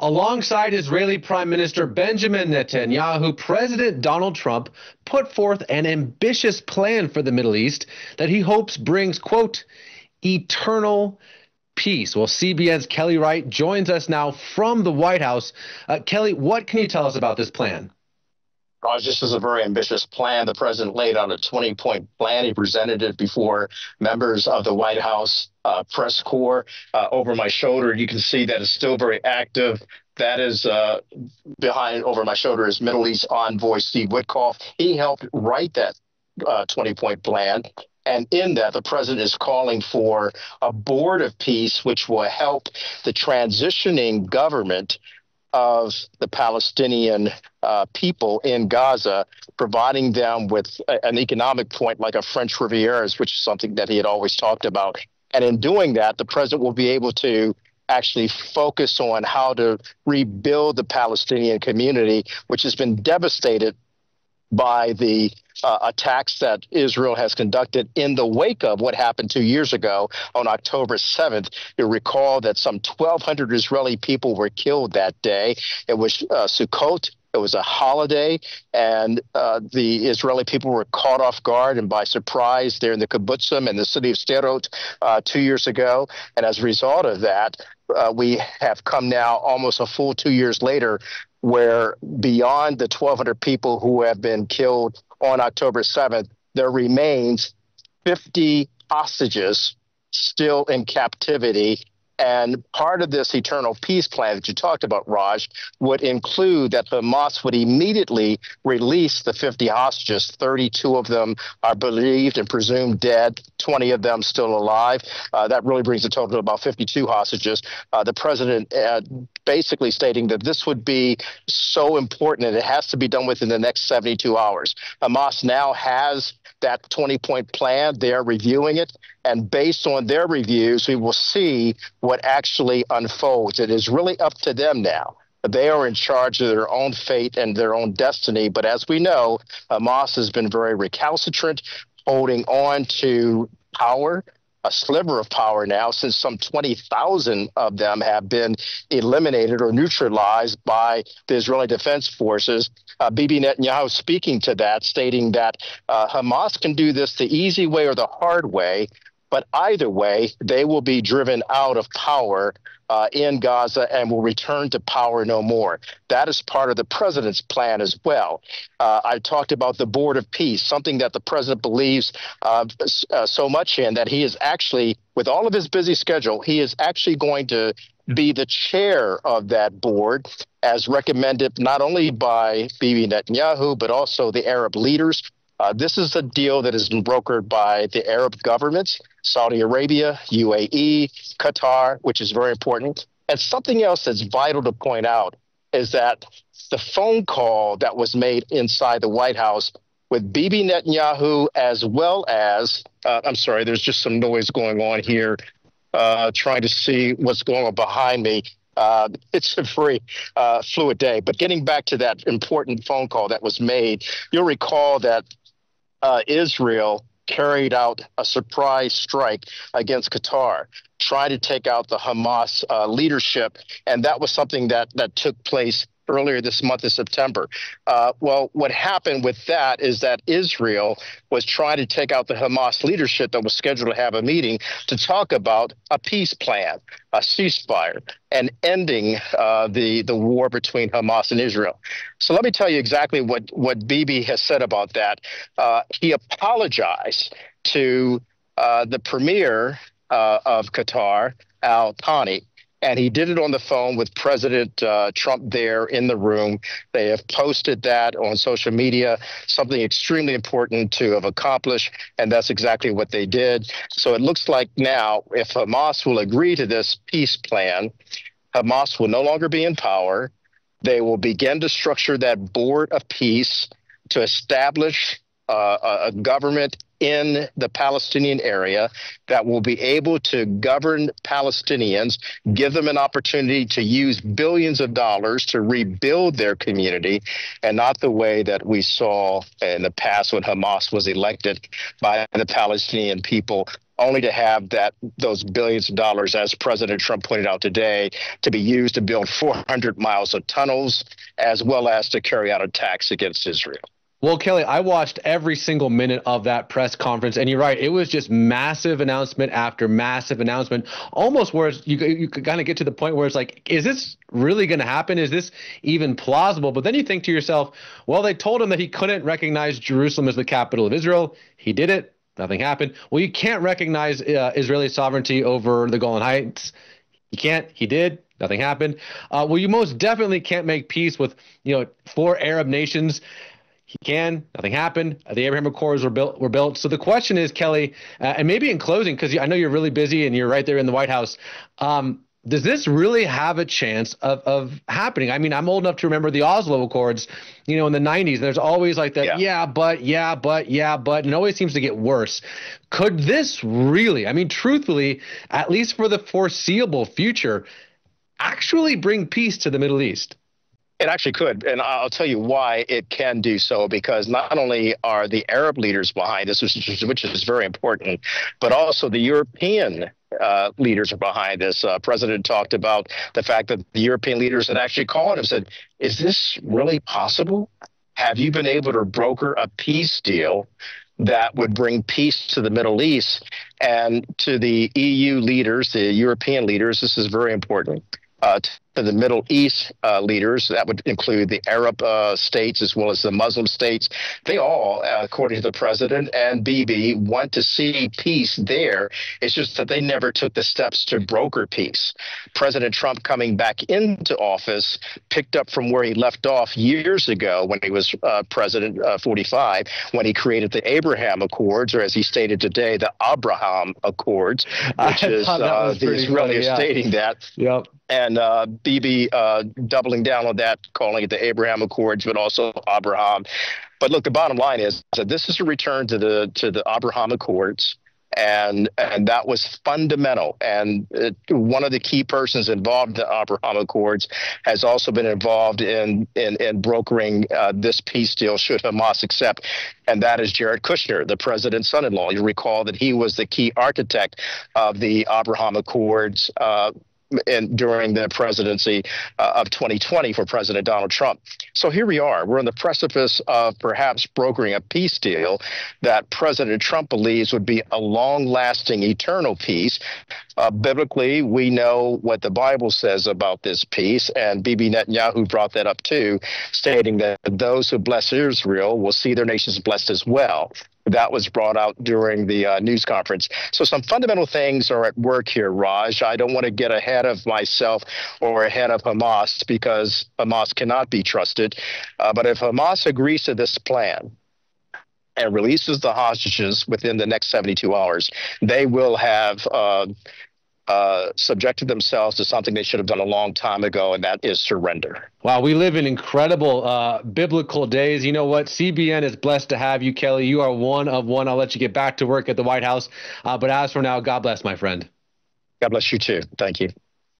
Alongside Israeli Prime Minister Benjamin Netanyahu, President Donald Trump put forth an ambitious plan for the Middle East that he hopes brings, quote, eternal peace. Well, CBN's Kelly Wright joins us now from the White House. Kelly, what can you tell us about this plan? Raj, this is a very ambitious plan. The president laid out a 20-point plan. He presented it before members of the White House press corps. Over my shoulder, you can see that it's still very active. That is behind, over my shoulder, is Middle East envoy Steve Witkoff. He helped write that 20-point plan. And in that, the president is calling for a board of peace, which will help the transitioning government of the Palestinian people in Gaza, providing them with an economic point like a French Riviera, which is something that he had always talked about. And in doing that, the president will be able to actually focus on how to rebuild the Palestinian community, which has been devastated by the attacks that Israel has conducted in the wake of what happened 2 years ago on October 7th. You'll recall that some 1,200 Israeli people were killed that day. It was Sukkot. It was a holiday, and the Israeli people were caught off guard and by surprise there in the kibbutzim and the city of Sderot 2 years ago. And as a result of that, we have come now almost a full 2 years later, where beyond the 1,200 people who have been killed on October 7th, there remains 50 hostages still in captivity. And part of this eternal peace plan that you talked about, Raj, would include that Hamas would immediately release the 50 hostages. 32 of them are believed and presumed dead, 20 of them still alive. That really brings the total to about 52 hostages. The president basically stating that this would be so important and it has to be done within the next 72 hours. Hamas now has that 20-point plan. They're reviewing it. And based on their reviews, we will see what actually unfolds. It is really up to them now. They are in charge of their own fate and their own destiny. But as we know, Hamas has been very recalcitrant, holding on to power, a sliver of power now, since some 20,000 of them have been eliminated or neutralized by the Israeli Defense Forces. Bibi Netanyahu speaking to that, stating that Hamas can do this the easy way or the hard way, but either way, they will be driven out of power in Gaza and will return to power no more. That is part of the president's plan as well. I talked about the Board of Peace, something that the president believes so much in that he is actually, with all of his busy schedule, he is actually going to be the chair of that board, as recommended not only by Bibi Netanyahu, but also the Arab leaders. This is a deal that has been brokered by the Arab governments, Saudi Arabia, UAE, Qatar, which is very important. And something else that's vital to point out is that the phone call that was made inside the White House with Bibi Netanyahu, as well as, I'm sorry, there's just some noise going on here, trying to see what's going on behind me. It's a very fluid day. But getting back to that important phone call that was made, you'll recall that Israel carried out a surprise strike against Qatar, trying to take out the Hamas leadership. And that was something that took place earlier this month of September. Well, what happened with that is that Israel was trying to take out the Hamas leadership that was scheduled to have a meeting to talk about a peace plan, a ceasefire, and ending the war between Hamas and Israel. So let me tell you exactly what Bibi has said about that. He apologized to the premier of Qatar, Al Thani. And he did it on the phone with President Trump there in the room. They have posted that on social media, something extremely important to have accomplished, and that's exactly what they did. So it looks like now, if Hamas will agree to this peace plan, Hamas will no longer be in power. They will begin to structure that board of peace to establish a government in the Palestinian area that will be able to govern Palestinians, give them an opportunity to use billions of dollars to rebuild their community, and not the way that we saw in the past when Hamas was elected by the Palestinian people, only to have those billions of dollars, as President Trump pointed out today, to be used to build 400 miles of tunnels, as well as to carry out attacks against Israel. Well, Kelly, I watched every single minute of that press conference, and you're right. It was just massive announcement after massive announcement, almost where you could kind of get to the point where it's like, is this really going to happen? Is this even plausible? But then you think to yourself, well, they told him that he couldn't recognize Jerusalem as the capital of Israel. He did it. Nothing happened. Well, you can't recognize Israeli sovereignty over the Golan Heights. You can't. He did. Nothing happened. Well, you most definitely can't make peace with 4 Arab nations. He can. Nothing happened. The Abraham Accords were built. So the question is, Kelly, and maybe in closing, because I know you're really busy and you're right there in the White House, does this really have a chance of happening? I mean, I'm old enough to remember the Oslo Accords, in the 90s. There's always like that, yeah, but, and it always seems to get worse. Could this really, I mean, truthfully, at least for the foreseeable future, actually bring peace to the Middle East? It actually could, and I'll tell you why it can do so, because not only are the Arab leaders behind this, which is very important, but also the European leaders are behind this. President talked about the fact that the European leaders had actually called and said, is this really possible? Have you been able to broker a peace deal that would bring peace to the Middle East? And to the EU leaders, the European leaders, this is very important. To the Middle East leaders, that would include the Arab states as well as the Muslim states. They all, according to the president and Bibi, want to see peace there. It's just that they never took the steps to broker peace. President Trump, coming back into office, picked up from where he left off years ago when he was president, 45, when he created the Abraham Accords, or as he stated today, the Abraham Accords, which is the Israelis stating that. Yep. And Bibi doubling down on that, calling it the Abraham Accords, but also Abraham. But look, the bottom line is that this is a return to the Abraham Accords, and that was fundamental. And one of the key persons involved in the Abraham Accords has also been involved in brokering this peace deal, should Hamas accept, and that is Jared Kushner, the president's son-in-law. You recall that he was the key architect of the Abraham Accords during the presidency of 2020 for President Donald Trump. So here we are. We're on the precipice of perhaps brokering a peace deal that President Trump believes would be a long-lasting, eternal peace. Biblically, we know what the Bible says about this peace, and Bibi Netanyahu brought that up too, stating that those who bless Israel will see their nations blessed as well. That was brought out during the news conference. So some fundamental things are at work here, Raj. I don't want to get ahead of myself or ahead of Hamas, because Hamas cannot be trusted. But if Hamas agrees to this plan and releases the hostages within the next 72 hours, they will have subjected themselves to something they should have done a long time ago, and that is surrender. Wow, we live in incredible biblical days. You know what? CBN is blessed to have you, Kelly. You are one of one. I'll let you get back to work at the White House. But as for now, God bless, my friend. God bless you too. Thank you.